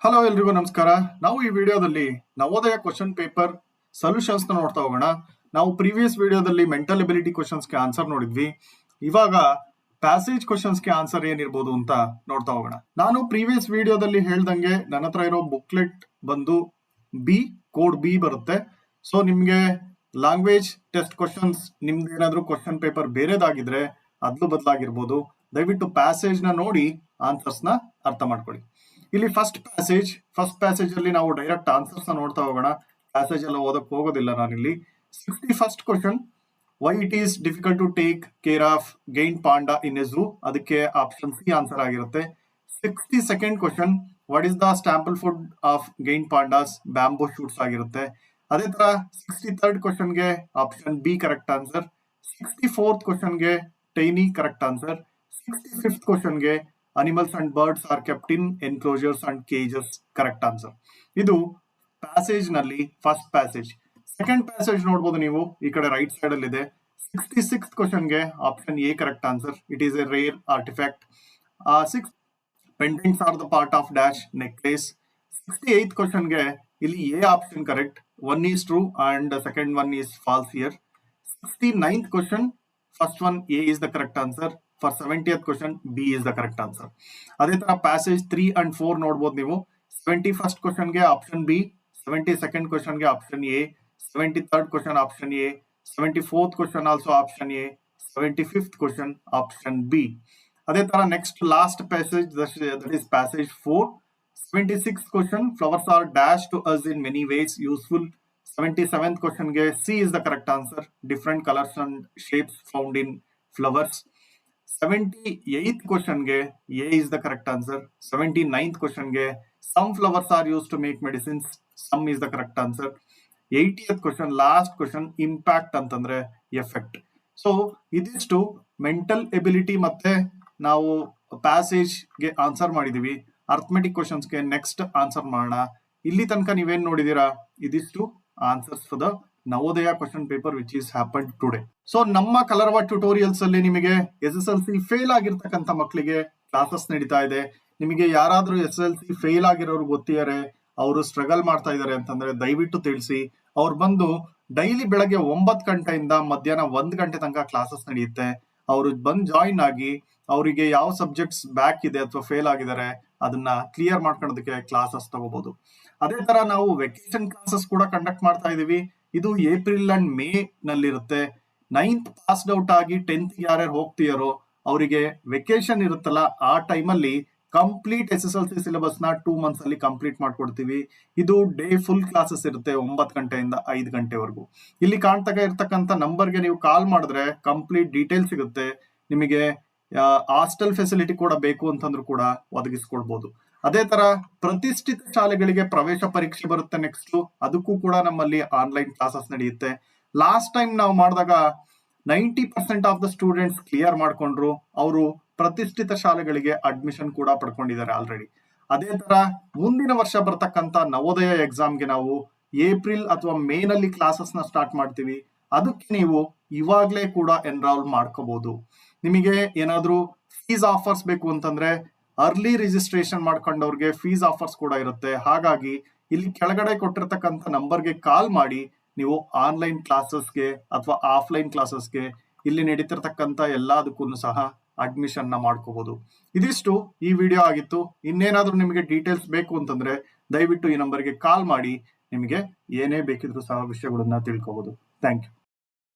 Hello ಎಲ್ರಿಗೂ ನಮಸ್ಕಾರ. ನಾವು ಈ ವಿಡಿಯೋದಲ್ಲಿ ನವೋದಯ ಕ್ವಶನ್ ಪೇಪರ್ ಸೊಲ್ಯೂಷನ್ಸ್ ನೋಡ್ತಾ ಹೋಗೋಣ. ನಾವು ಪ್ರೀವಿಯಸ್ ವಿಡಿಯೋದಲ್ಲಿ ಮೆಂಟಲ್ ಎಬಿಲಿಟಿ ಕ್ವಶನ್ಸ್ಗೆ ಆನ್ಸರ್ ನೋಡಿದ್ವಿ. ಇವಾಗ ಪ್ಯಾಸೇಜ್ ಕ್ವಶನ್ಸ್ಗೆ ಆನ್ಸರ್ ಏನಿರ್ಬೋದು ಅಂತ ನೋಡ್ತಾ ಹೋಗೋಣ. ನಾನು ಪ್ರೀವಿಯಸ್ ವಿಡಿಯೋದಲ್ಲಿ ಹೇಳ್ದಂಗೆ ನನ್ನ ಹತ್ರ ಇರೋ ಬುಕ್ಲೆಟ್ ಬಂದು ಕೋಡ್ ಬಿ ಬರುತ್ತೆ. ಸೊ ನಿಮ್ಗೆ ಲ್ಯಾಂಗ್ವೇಜ್ ಟೆಸ್ಟ್ ಕ್ವಶನ್ಸ್ ನಿಮ್ದು ಏನಾದ್ರು ಕ್ವಶನ್ ಪೇಪರ್ ಬೇರೆದಾಗಿದ್ರೆ ಅದ್ಲು ಬದಲಾಗಿರ್ಬೋದು. ದಯವಿಟ್ಟು ಪ್ಯಾಸೇಜ್ ನ ನೋಡಿ ಆನ್ಸರ್ಸ್ ನ ಅರ್ಥ ಮಾಡ್ಕೊಳ್ಳಿ. ಇಲ್ಲಿ ಫಸ್ಟ್ ಪ್ಯಾಸೇಜ್ ಅಲ್ಲಿ ನಾವು ಡೈರೆಕ್ಟ್ ಆನ್ಸರ್ಸ್ ನೋಡ್ತಾ ಹೋಗೋಣ. ಪ್ಯಾಸೇಜ್ ಎಲ್ಲ ಓದಕ್ ಹೋಗೋದಿಲ್ಲ ನಾನಿಲ್ಲಿ. 61st question, why it is difficult to take care of ಗೈನ್ ಪಾಂಡಾ ಇನ್ ಎ ಝೂ, ಅದಕ್ಕೆ ಆಪ್ಷನ್ ಸಿ ಆನ್ಸರ್ ಆಗಿರುತ್ತೆ. 62nd question, what is the staple food of ಗೈನ್ ಪಾಂಡಾಸ್, ಬ್ಯಾಂಬೋ ಶೂಟ್ಸ್ ಆಗಿರುತ್ತೆ. ಅದೇ ತರ 63rd ಕ್ವಶನ್ಗೆ option B correct answer. 64th ಕ್ವಶನ್ಗೆ tiny correct answer. 65th ಕ್ವಶನ್ಗೆ animals and birds are kept in enclosures and cages correct answer. ಇದು passage ನಲ್ಲಿ first passage. Second passage ನೋಡಬಹುದು ನೀವು, ಈ ಕಡೆ ರೈಟ್ ಸೈಡ್ ಅಲ್ಲಿ ಇದೆ. 66th ಕ್ವಶನ್ಗೆ option A correct answer. It is a rare artefact. 6 pendants are the part of dash necklace. 68th ಕ್ವಶನ್ಗೆ ಇಲ್ಲಿ A option correct. 1 is true and the second one is false here. 69th question, first one A is the correct answer. For 70th question B is the correct answer. ಅದೇ ತರ passage 3 and 4 ನೋಡಬಹುದು ನೀವು. 71st ಕ್ವಶನ್ಗೆ option B, 72nd ಕ್ವಶನ್ಗೆ option A, 73rd question option A, 74th question also option A, 75th question option B. ಅದೇ ತರ next last passage, that is passage 4. 76th question, flowers are dash to us in many ways useful. 77th questionಗೆ C is the correct answer. Different colors and shapes found in flowers. 78th questionಗೆ A is the correct answer. 79th questionಗೆ some flowers are used to make medicines. Some is the correct answer. 80th question, last question, impact ಅಂತಂದ್ರೆ effect. So ಇದಿಷ್ಟು mental ability ಮತ್ತೆ ನಾವು ಪ್ಯಾಸೇಜ್ಗೆ answer ಮಾಡಿದೀವಿ. Arithmetic ಕ್ವಶನ್ಸ್ಗೆ next answer ಮಾಡೋಣ. ಇಲ್ಲಿ ತನಕ ನೀವೇನ್ ನೋಡಿದೀರಾ, ಇದಿಷ್ಟು answers for the Navodaya question paper which is happen today. So ನಮ್ಮ ಕಲರವ ಟ್ಯುಟೋರಿಯಲ್ಸ್ ಅಲ್ಲಿ ನಿಮಗೆ SSLC ಫೇಲ್ ಆಗಿರ್ತಕ್ಕಂಥ ಮಕ್ಕಳಿಗೆ ಕ್ಲಾಸಸ್ ನಡೀತಾ ಇದೆ. ನಿಮಗೆ ಯಾರಾದ್ರೂ SSLC ಫೇಲ್ ಆಗಿರೋರು ಗೊತ್ತಿದ್ದಾರೆ, ಅವರು ಸ್ಟ್ರಗಲ್ ಮಾಡ್ತಾ ಇದಾರೆ ಅಂತಂದ್ರೆ ದಯವಿಟ್ಟು ತಿಳಿಸಿ. ಅವ್ರು ಬಂದು ಡೈಲಿ ಬೆಳಗ್ಗೆ 9 ಗಂಟೆಯಿಂದ ಮಧ್ಯಾಹ್ನ 1 ಗಂಟೆ ತನಕ ಕ್ಲಾಸಸ್ ನಡೆಯುತ್ತೆ. ಅವರು ಬಂದು ಜಾಯಿನ್ ಆಗಿ ಅವರಿಗೆ ಯಾವ ಸಬ್ಜೆಕ್ಟ್ಸ್ ಬ್ಯಾಕ್ ಇದೆ ಅಥವಾ ಫೇಲ್ ಆಗಿದ್ದಾರೆ ಅದನ್ನ ಕ್ಲಿಯರ್ ಮಾಡ್ಕೊಳ್ಳೋದಕ್ಕೆ ಕ್ಲಾಸಸ್ ತಗೋಬಹುದು. ಅದೇ ತರ ನಾವು ವೆಕೇಶನ್ ಕ್ಲಾಸಸ್ ಕೂಡ ಕಂಡಕ್ಟ್ ಮಾಡ್ತಾ ಇದೀವಿ. ಇದು ಏಪ್ರಿಲ್ ಅಂಡ್ ಮೇ ನಲ್ಲಿರುತ್ತೆ. 9th ಪಾಸ್ಡ್ ಔಟ್ ಆಗಿ 10th ಯಾರ್ಯಾರು ಹೋಗ್ತೀಯಾರೋ ಅವರಿಗೆ ವೆಕೇಶನ್ ಇರುತ್ತಲ್ಲ, ಆ ಟೈಮಲ್ಲಿ ಕಂಪ್ಲೀಟ್ SSLC ಸಿಲೆಬಸ್ ನ 2 months ಅಲ್ಲಿ ಕಂಪ್ಲೀಟ್ ಮಾಡ್ಕೊಡ್ತೀವಿ. ಇದು ಡೇ ಫುಲ್ ಕ್ಲಾಸಸ್ ಇರುತ್ತೆ 9 ಗಂಟೆಯಿಂದ 5 ಗಂಟೆವರೆಗೂ. ಇಲ್ಲಿ ಕಾಣ್ತಾ ಇರ್ತಕ್ಕಂಥ ನಂಬರ್ಗೆ ನೀವು ಕಾಲ್ ಮಾಡಿದ್ರೆ ಕಂಪ್ಲೀಟ್ ಡೀಟೇಲ್ ಸಿಗುತ್ತೆ. ನಿಮಗೆ ಹಾಸ್ಟೆಲ್ ಫೆಸಿಲಿಟಿ ಕೂಡ ಬೇಕು ಅಂತಂದ್ರೂ ಕೂಡ ಒದಗಿಸ್ಕೊಡ್ಬೋದು. ಅದೇ ತರ ಪ್ರತಿಷ್ಠಿತ ಶಾಲೆಗಳಿಗೆ ಪ್ರವೇಶ ಪರೀಕ್ಷೆ ಬರುತ್ತೆ ನೆಕ್ಸ್ಟ್, ಅದಕ್ಕೂ ಕೂಡ ನಮ್ಮಲ್ಲಿ ಆನ್ಲೈನ್ ಕ್ಲಾಸಸ್ ನಡೆಯುತ್ತೆ. ಲಾಸ್ಟ್ ಟೈಮ್ ನಾವು ಮಾಡಿದಾಗ 90% ಆಫ್ ದ ಸ್ಟೂಡೆಂಟ್ಸ್ ಕ್ಲಿಯರ್ ಮಾಡ್ಕೊಂಡ್ರು. ಅವರು ಪ್ರತಿಷ್ಠಿತ ಶಾಲೆಗಳಿಗೆ ಅಡ್ಮಿಷನ್ ಕೂಡ ಪಡ್ಕೊಂಡಿದ್ದಾರೆ ಆಲ್ರೆಡಿ. ಅದೇ ತರ ಮುಂದಿನ ವರ್ಷ ಬರ್ತಕ್ಕಂಥ ನವೋದಯ ಎಕ್ಸಾಮ್ಗೆ ನಾವು ಏಪ್ರಿಲ್ ಅಥವಾ ಮೇ ನಲ್ಲಿ ಕ್ಲಾಸಸ್ ನ ಸ್ಟಾರ್ಟ್ ಮಾಡ್ತೀವಿ. ಅದಕ್ಕೆ ನೀವು ಇವಾಗ್ಲೇ ಕೂಡ ಎನ್ರಾಲ್ ಮಾಡ್ಕೋಬಹುದು. ನಿಮಗೆ ಏನಾದ್ರೂ ಫೀಸ್ ಆಫರ್ಸ್ ಬೇಕು ಅಂತಂದ್ರೆ ಅರ್ಲಿ ರಿಜಿಸ್ಟ್ರೇಷನ್ ಮಾಡ್ಕೊಂಡವ್ರಿಗೆ ಫೀಸ್ ಆಫರ್ಸ್ ಕೂಡ ಇರುತ್ತೆ. ಹಾಗಾಗಿ ಇಲ್ಲಿ ಕೆಳಗಡೆ ಕೊಟ್ಟಿರ್ತಕ್ಕಂಥ ನಂಬರ್ಗೆ ಕಾಲ್ ಮಾಡಿ ನೀವು ಆನ್ಲೈನ್ ಕ್ಲಾಸಸ್ಗೆ ಅಥವಾ ಆಫ್ಲೈನ್ ಕ್ಲಾಸಸ್ಗೆ ಇಲ್ಲಿ ನಡೀತಿರ್ತಕ್ಕಂಥ ಎಲ್ಲದಕ್ಕೂ ಸಹ ಅಡ್ಮಿಷನ್ ನ ಮಾಡ್ಕೋಬಹುದು. ಇದಿಷ್ಟು ಈ ವಿಡಿಯೋ ಆಗಿತ್ತು. ಇನ್ನೇನಾದ್ರೂ ನಿಮಗೆ ಡೀಟೇಲ್ಸ್ ಬೇಕು ಅಂತಂದ್ರೆ ದಯವಿಟ್ಟು ಈ ನಂಬರ್ಗೆ ಕಾಲ್ ಮಾಡಿ ನಿಮಗೆ ಏನೇ ಬೇಕಿದ್ರು ಸಹ ವಿಷಯಗಳನ್ನ ತಿಳ್ಕೋಬಹುದು. Thank you.